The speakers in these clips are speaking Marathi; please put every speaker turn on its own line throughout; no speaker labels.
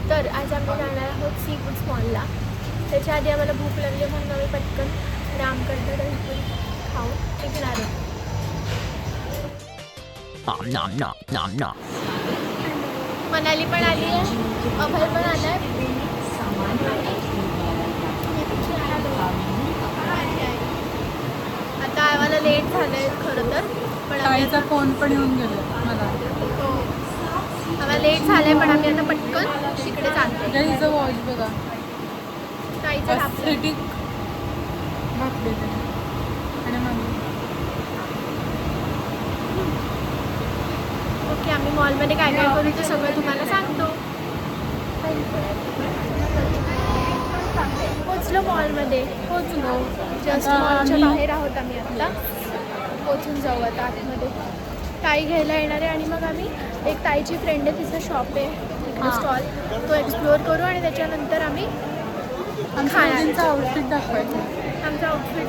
तर आज आम्ही जाणार आहोत सी फूड्स मॉलला. त्याच्या आधी आम्हाला भूक लागली म्हणून आम्ही पटकन रामकडनं दहीपुरी खाऊन निघणार आहोत. मनाली पण आली आहे, अभय पण आला आहे. आता आम्हाला लेट झालंय खरं तर, पण
ताईचा फोन पण येऊन गेला मला.
आम्हाला लेट झालंय पण आम्ही आता पटकन तिकडे जातो.
ताईचं वॉच बघा,
ताईचं
एस्थेटिक घातले त्याने. आणि मग
ओके, आम्ही मॉलमध्ये काय काय करू ते सगळं तुम्हाला सांगतो. पोचलो मॉलमध्ये, पोचलो जस्ट मॉलच्या बाहेर आहोत आम्ही आता. पोचून जाऊ आता आतमध्ये. ताई घ्यायला येणार आहे आणि मग आम्ही एक ताईची फ्रेंड आहे, तिचं शॉप आहे तिकडे स्टॉल, तो एक्सप्लोअर करू आणि त्याच्यानंतर आम्ही
खाण्याचं आउटफिट दाखवायचं.
आमचं आउटफिट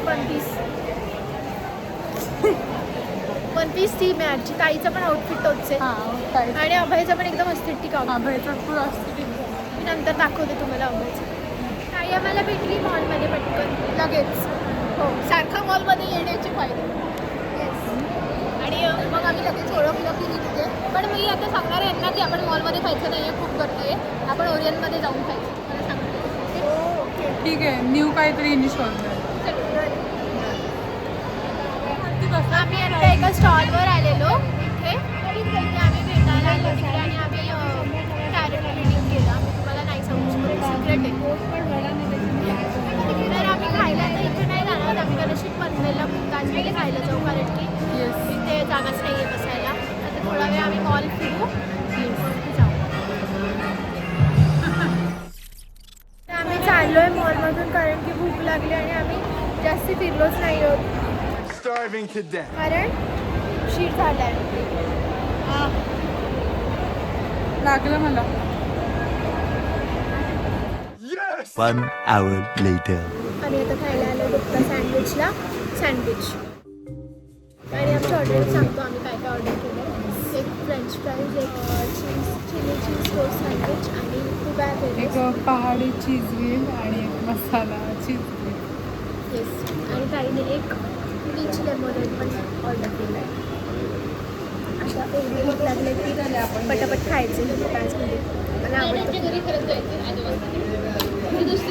वन पीस थीम आहे आजची. ताईचं पण आउटफिट तोच आहे आणि अभयचं पण एकदम एस्थेटिक आउटफिट.
अभयचं फुल एस्थेटिक.
मी नंतर दाखवते तुम्हाला अभयचं. ताई आम्हाला भेटली मॉलमध्ये पटकन लगेच. हो, सारखा मॉलमध्ये येण्याचे फायदे. आणि मग आम्ही लगेच ओळखलं की तिथे. पण मी आता सांगणार आहे यांना की आपण मॉलमध्ये खायचं नाही आहे, खूप गर्दी आहे, आपण ओरियनमध्ये जाऊन खायचं. मला सांगते. ओके,
ठीक आहे, न्यू काहीतरी इनिश शोधलं.
आम्ही आता एका स्टॉलवर आलेलो इथे. आम्ही भेटायला आलो तिकडे आणि आम्ही कॅरेट रिडिंग केलं. आम्ही तुम्हाला नाही सांगू शकतो, सिक्रेट आहे. तर आम्ही खायला तर इथे नाही जाणार, आम्ही कदाचित पनवेलला ताजमध्ये खायला जाऊ, कारण की इथे जागाच नाही आहे बसायला. आता थोडा वेळ आम्ही मॉल फिरू जाऊ. तर आम्ही चाललो आहे मॉलमधून कारण की भूक लागली आणि आम्ही जास्त फिरलोच नाही आहोत कारण उशीर झाला आहे.
लागलं मला.
1 hour later.
आम्ही आता खायला आलो गुप्ता सँडविचला सँडविच. आणि आमच्या ऑर्डर सांगतो आम्ही काय काय ऑर्डर केलं. एक फ्रेंच फ्राईज, एक चिली चीज टोस्ट सँडविच आणि तू काय
एक पहाडी चीज ग्रिल आणि एक मसाला चीज ग्रिल.
येस. आणि ताईने एक पीच लेमोनेड पण ऑर्डर केलं आहे. आता एवढी भूक लागले की पटापट खायचे ताजमध्ये. मला आवडतं.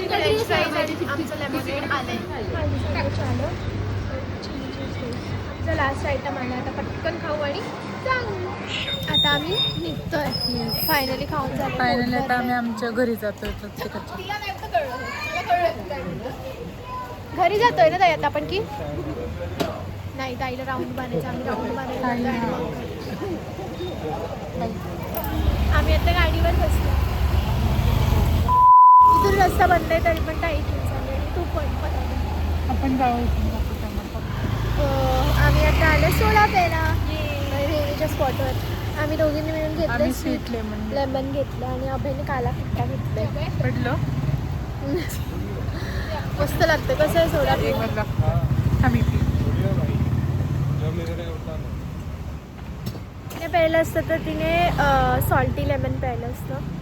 फ्रेंच फ्राईज आणि आमचं लेमोनेड आलं आहे. आमचा लास्ट आयटम आला. आता पटकन खाऊ आणि जाऊ. आता आम्ही निघतोय. फायनली खाऊन झालं.
फायनली आता आम्ही आमच्या घरी जातोय प्रत्येकाच्या.
घरी जातोय ना ताई आता आपण की नाही? ताईला राऊंड बांधायचं, आम्ही राऊंड बांधायला. आम्ही आता गाडीवर बसलो. इथून रस्ता बंद आहे तरी पण ताई तू पण
आपण जाऊ.
आम्ही आता आलो सोडा प्यायला रेल्वेच्या स्पॉटवर. आम्ही दोघींनी मिळून घेतलं
स्वीट
लेमन घेतलं आणि अभयने काला खट्टा घेतलाय.
पडलं
मस्त लागतं. कसं आहे सोडा
आम्ही
तिने प्यायलं असतं तर तिने सॉल्टी लेमन प्यायलं असतं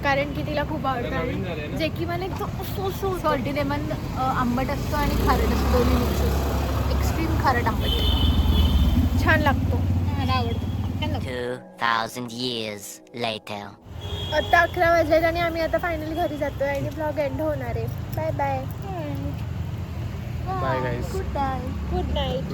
कारण की तिला खूप आवडतं. आणि जे की मला एकदम सॉल्टी लेमन आंबट असतं आणि खारट असतं, दोन्ही मिक्स असतं. एक्स्ट्रीम खारट आंबट छान लागतो, मला आवडतो.
2000 years later.
आता 11 वाजलेत आणि आम्ही आता फायनली घरी जातोय आणि ब्लॉग एंड होणार आहे. Bye bye.
Bye guys.
Good night.
Good night.